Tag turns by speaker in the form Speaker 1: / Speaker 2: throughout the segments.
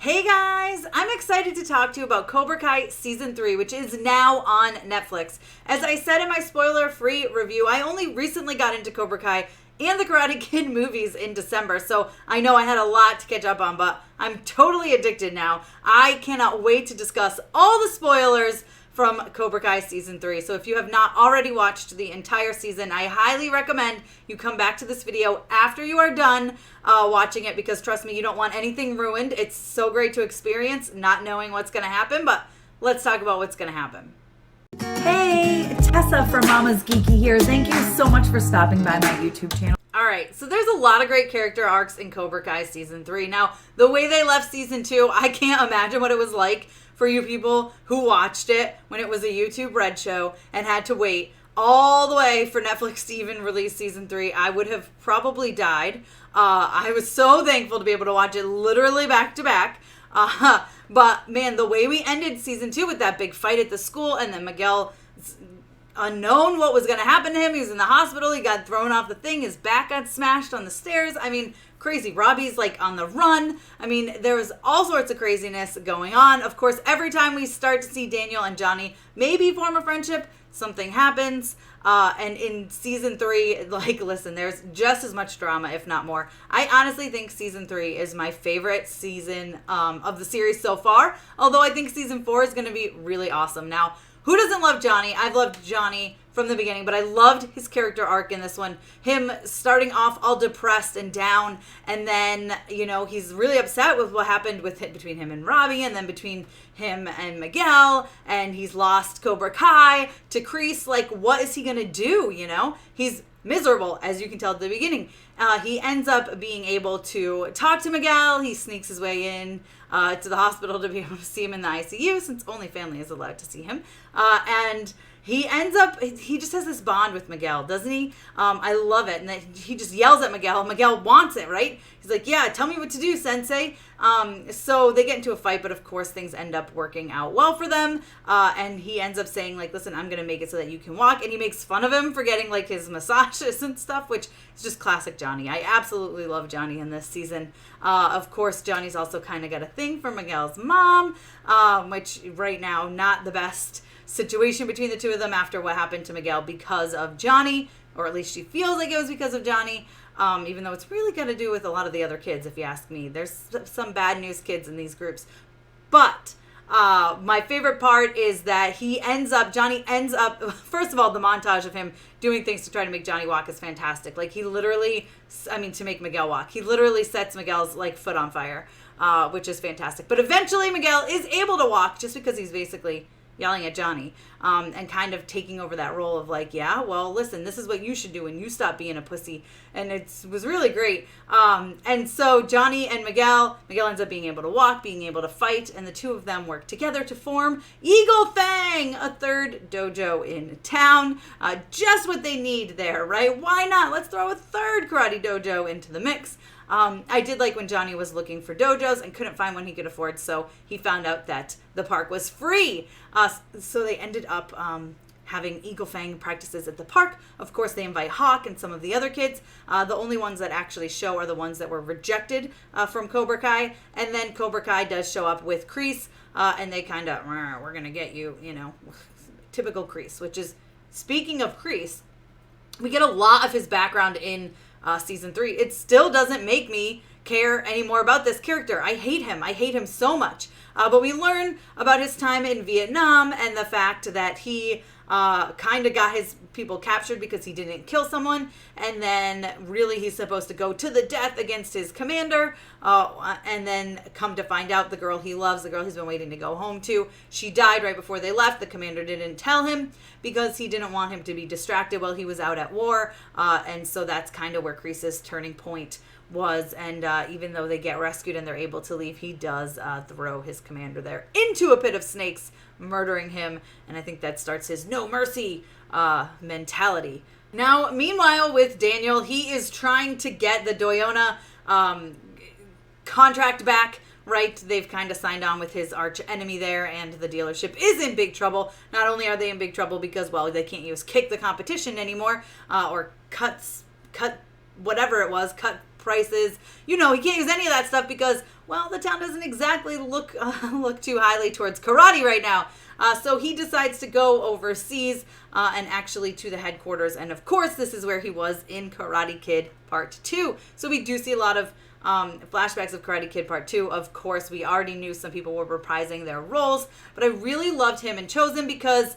Speaker 1: Hey guys, I'm excited to talk to you about Cobra Kai Season 3, which is now on Netflix. As I said in my spoiler-free review, I only recently got into Cobra Kai and the Karate Kid movies in December, so I know I had a lot to catch up on, but I'm totally addicted now. I cannot wait to discuss all the spoilers from Cobra Kai Season 3. So if you have not already watched the entire season, I highly recommend you come back to this video after you are done watching it, because trust me, you don't want anything ruined. It's so great to experience not knowing what's going to happen, but let's talk about what's going to happen.
Speaker 2: Hey, Tessa from Mama's Geeky here. Thank you so much for stopping by my YouTube channel.
Speaker 1: All right, so there's a lot of great character arcs in Cobra Kai Season 3. Now, the way they left Season 2, I can't imagine what it was like for you people who watched it when it was a YouTube Red show and had to wait all the way for Netflix to even release Season 3. I would have probably died. I was so thankful to be able to watch it literally back to back. But man, the way we ended Season 2 with that big fight at the school, and then Miguel, unknown what was going to happen to him. He was in the hospital. He got thrown off the thing. His back got smashed on the stairs. I mean, crazy. Robbie's like on the run. I mean, there was all sorts of craziness going on. Of course, every time we start to see Daniel and Johnny maybe form a friendship, something happens. And in Season 3, like, listen, there's just as much drama, if not more. I honestly think Season 3 is my favorite season of the series so far, although I think Season 4 is going to be really awesome. Now, who doesn't love Johnny? I've loved Johnny from the beginning, but I loved his character arc in this one. Him starting off all depressed and down, and then, you know, he's really upset with what happened between him and Robbie, and then between him and Miguel, and he's lost Cobra Kai to Kreese. Like, what is he gonna do, you know? He's miserable, as you can tell at the beginning. He ends up being able to talk to Miguel. He sneaks his way in to the hospital to be able to see him in the ICU, since only family is allowed to see him. And he ends up, he just has this bond with Miguel, doesn't he? I love it. And then he just yells at Miguel. Miguel wants it, right? He's like, yeah, tell me what to do, sensei. So they get into a fight, but of course things end up working out well for them. And he ends up saying, like, listen, I'm going to make it so that you can walk. And he makes fun of him for getting, like, his massages and stuff, which is just classic Johnny. I absolutely love Johnny in this season. Of course, Johnny's also kind of got a thing for Miguel's mom, which right now, not the best situation between the two of them after what happened to Miguel because of Johnny, or at least she feels like it was because of Johnny, even though it's really got to do with a lot of the other kids, if you ask me. There's some bad news kids in these groups. But my favorite part is that Johnny ends up, first of all, the montage of him doing things to try to make Johnny walk is fantastic. Like, he literally, to make Miguel walk, he literally sets Miguel's, like, foot on fire, which is fantastic. But eventually Miguel is able to walk, just because he's basically yelling at Johnny, and kind of taking over that role of, like, yeah, well, listen, this is what you should do when you stop being a pussy. And it was really great. And so Johnny and Miguel ends up being able to walk, being able to fight, and the two of them work together to form Eagle Fang, a third dojo in town. Just what they need there, right? Why not? Let's throw a third karate dojo into the mix. I did like when Johnny was looking for dojos and couldn't find one he could afford, so he found out that the park was free. So they ended up having Eagle Fang practices at the park. Of course, they invite Hawk and some of the other kids. The only ones that actually show are the ones that were rejected from Cobra Kai. And then Cobra Kai does show up with Kreese, and they kind of, we're going to get you, you know, typical Kreese, which is, speaking of Kreese, we get a lot of his background in Season 3. It still doesn't make me care anymore about this character. I hate him. I hate him so much. But we learn about his time in Vietnam and the fact that he kind of got his people captured because he didn't kill someone, and then really he's supposed to go to the death against his commander, and then come to find out the girl he loves, the girl he's been waiting to go home to, she died right before they left. The commander didn't tell him because he didn't want him to be distracted while he was out at war, and so that's kind of where Kreese's turning point was. And even though they get rescued and they're able to leave, he does throw his commander there into a pit of snakes, murdering him, and I think that starts his no mercy mentality. Now, meanwhile, with Daniel, he is trying to get the Doyona contract back, right? They've kind of signed on with his arch enemy there, and the dealership is in big trouble. Not only are they in big trouble because, well, they can't use kick the competition anymore, or cut whatever it was, cut prices. You know, he can't use any of that stuff because, well, the town doesn't exactly look too highly towards karate right now. So he decides to go overseas and actually to the headquarters. And of course, this is where he was in Karate Kid Part 2. So we do see a lot of flashbacks of Karate Kid Part 2. Of course, we already knew some people were reprising their roles, but I really loved him and Chosen because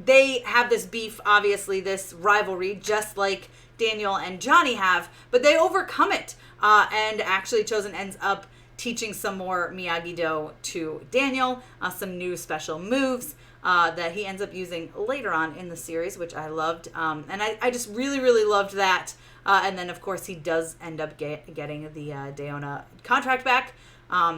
Speaker 1: they have this beef, obviously, this rivalry, just like Daniel and Johnny have, but they overcome it. And actually, Chosen ends up teaching some more Miyagi-Do to Daniel, some new special moves that he ends up using later on in the series, which I loved. And I just really, really loved that. And then, of course, he does end up getting the Daona contract back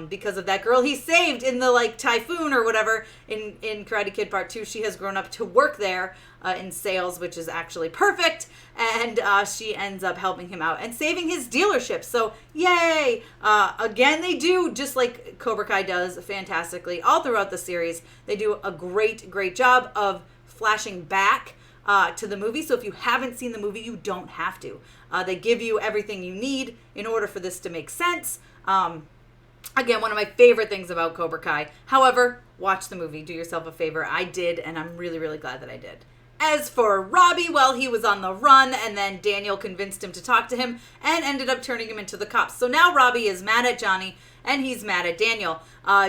Speaker 1: because of that girl he saved in the, typhoon or whatever in Karate Kid Part 2. She has grown up to work there in sales, which is actually perfect. And she ends up helping him out and saving his dealership. So, yay! Again, they do, just like Cobra Kai does fantastically all throughout the series, they do a great, great job of flashing back to the movie. So if you haven't seen the movie, you don't have to. They give you everything you need in order for this to make sense. Again, one of my favorite things about Cobra Kai. However, watch the movie. Do yourself a favor. I did, and I'm really, really glad that I did. As for Robbie, well, he was on the run, and then Daniel convinced him to talk to him and ended up turning him into the cops. So now Robbie is mad at Johnny, and he's mad at Daniel.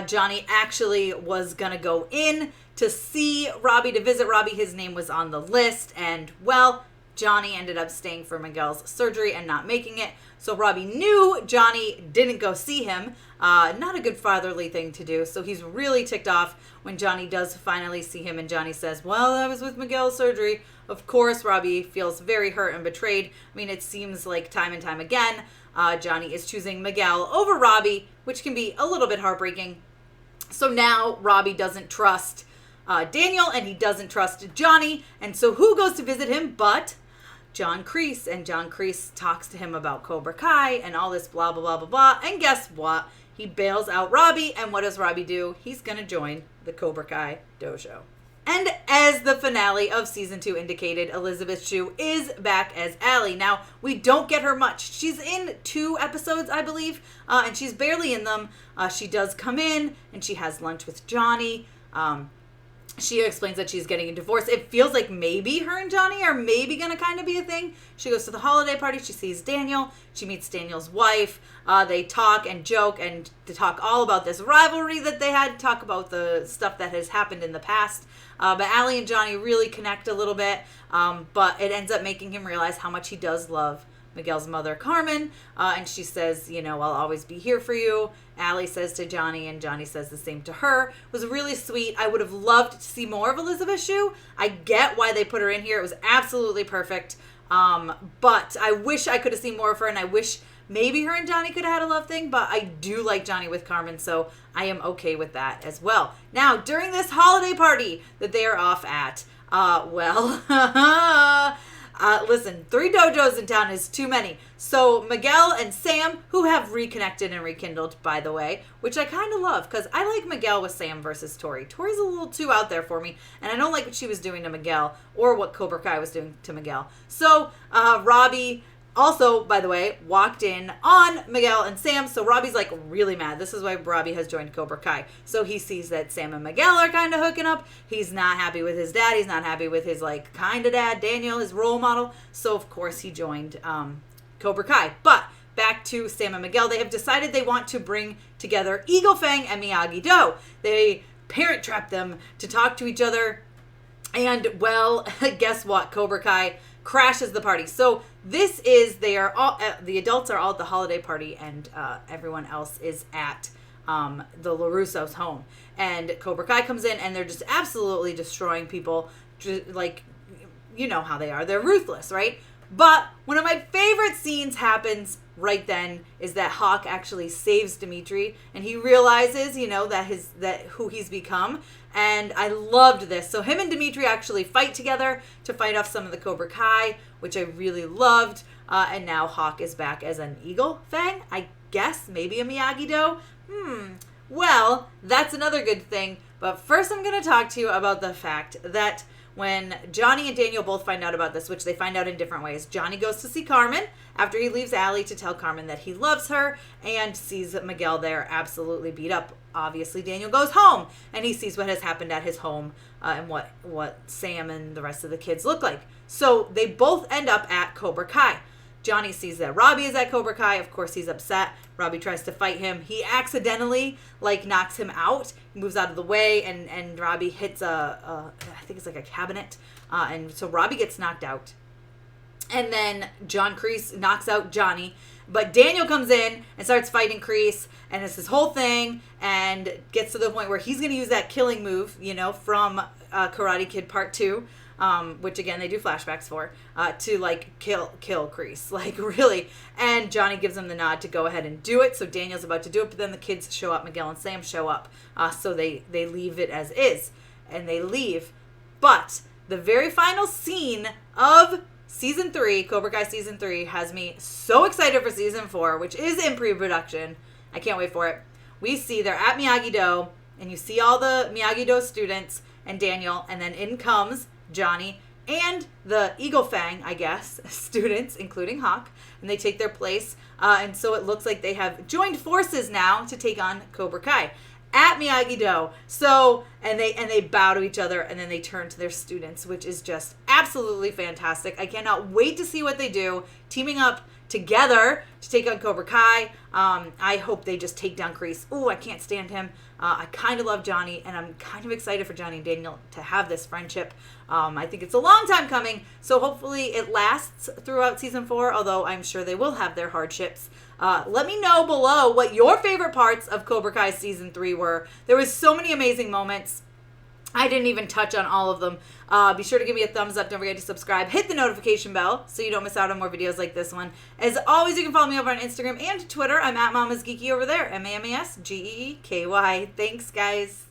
Speaker 1: Johnny actually was going to go in to see Robbie, to visit Robbie. His name was on the list, and, well, Johnny ended up staying for Miguel's surgery and not making it. So Robbie knew Johnny didn't go see him. Not a good fatherly thing to do. So he's really ticked off when Johnny does finally see him. And Johnny says, well, I was with Miguel's surgery. Of course, Robbie feels very hurt and betrayed. I mean, it seems like time and time again, Johnny is choosing Miguel over Robbie, which can be a little bit heartbreaking. So now Robbie doesn't trust Daniel, and he doesn't trust Johnny. And so who goes to visit him but John Kreese? And John Kreese talks to him about Cobra Kai and all this blah, blah, blah, blah, blah. And guess what? He bails out Robbie. And what does Robbie do? He's going to join the Cobra Kai dojo. And as the finale of season 2 indicated, Elizabeth Shue is back as Allie. Now, we don't get her much. She's in 2 episodes, I believe, and she's barely in them. She does come in, and she has lunch with Johnny. She explains that she's getting a divorce. It feels like maybe her and Johnny are maybe going to kind of be a thing. She goes to the holiday party. She sees Daniel. She meets Daniel's wife. They talk and joke and to talk all about this rivalry that they had, talk about the stuff that has happened in the past. But Allie and Johnny really connect a little bit. But it ends up making him realize how much he does love Miguel's mother, Carmen, and she says, I'll always be here for you. Allie says to Johnny, and Johnny says the same to her. It was really sweet. I would have loved to see more of Elizabeth Shue. I get why they put her in here. It was absolutely perfect. But I wish I could have seen more of her, and I wish maybe her and Johnny could have had a love thing, but I do like Johnny with Carmen, so I am okay with that as well. Now, during this holiday party that they are off at, listen, 3 dojos in town is too many. So Miguel and Sam, who have reconnected and rekindled, by the way, which I kind of love because I like Miguel with Sam versus Tori. Tori's a little too out there for me, and I don't like what she was doing to Miguel or what Cobra Kai was doing to Miguel. So Robbie also, by the way, walked in on Miguel and Sam, so Robbie's like really mad. This is why Robbie has joined Cobra Kai. So he sees that Sam and Miguel are kind of hooking up. He's not happy with his dad. He's not happy with his kind of dad, Daniel, his role model. So of course he joined Cobra Kai. But back to Sam and Miguel. They have decided they want to bring together Eagle Fang and Miyagi-Do. They parent trap them to talk to each other. And well, guess what? Cobra Kai crashes the party. So they are all, the adults are all at the holiday party, and everyone else is at the LaRusso's home. And Cobra Kai comes in, and they're just absolutely destroying people. Like, you know how they are. They're ruthless, right? But one of my favorite scenes happens right then is that Hawk actually saves Dimitri, and he realizes, that who he's become. And I loved this. So him and Dimitri actually fight together to fight off some of the Cobra Kai, which I really loved. And now Hawk is back as an Eagle Fang, I guess, maybe a Miyagi-Do. Well, that's another good thing. But first I'm going to talk to you about the fact that when Johnny and Daniel both find out about this, which they find out in different ways. Johnny goes to see Carmen after he leaves Allie to tell Carmen that he loves her and sees Miguel there absolutely beat up. Obviously, Daniel goes home and he sees what has happened at his home and what Sam and the rest of the kids look like. So they both end up at Cobra Kai. Johnny sees that Robbie is at Cobra Kai. Of course, he's upset. Robbie tries to fight him. He accidentally, knocks him out. He moves out of the way, and Robbie hits I think it's like a cabinet. And so Robbie gets knocked out. And then John Kreese knocks out Johnny. But Daniel comes in and starts fighting Kreese. And it's this whole thing. And gets to the point where he's going to use that killing move, from Karate Kid Part 2. Which again they do flashbacks for, to kill Kreese, really. And Johnny gives him the nod to go ahead and do it. So Daniel's about to do it, but then the kids show up, Miguel and Sam show up. So they leave it as is, and they leave. But the very final scene of Season 3, Cobra Kai Season 3, has me so excited for Season 4, which is in pre-production. I can't wait for it. We see they're at Miyagi-Do, and you see all the Miyagi-Do students and Daniel, and then in comes Johnny and the Eagle Fang, I guess, students, including Hawk, and they take their place. And so it looks like they have joined forces now to take on Cobra Kai at Miyagi-Do. So, and they bow to each other, and then they turn to their students, which is just absolutely fantastic. I cannot wait to see what they do, teaming up together to take on Cobra Kai. I hope they just take down Kreese. Ooh, I can't stand him. I kind of love Johnny, and I'm kind of excited for Johnny and Daniel to have this friendship. I think it's a long time coming, so hopefully it lasts throughout Season 4, although I'm sure they will have their hardships. Let me know below what your favorite parts of Cobra Kai Season 3 were. There was so many amazing moments. I didn't even touch on all of them. Be sure to give me a thumbs up. Don't forget to subscribe. Hit the notification bell so you don't miss out on more videos like this one. As always, you can follow me over on Instagram and Twitter. I'm at Mama's Geeky over there. MAMASGEEKY. Thanks, guys.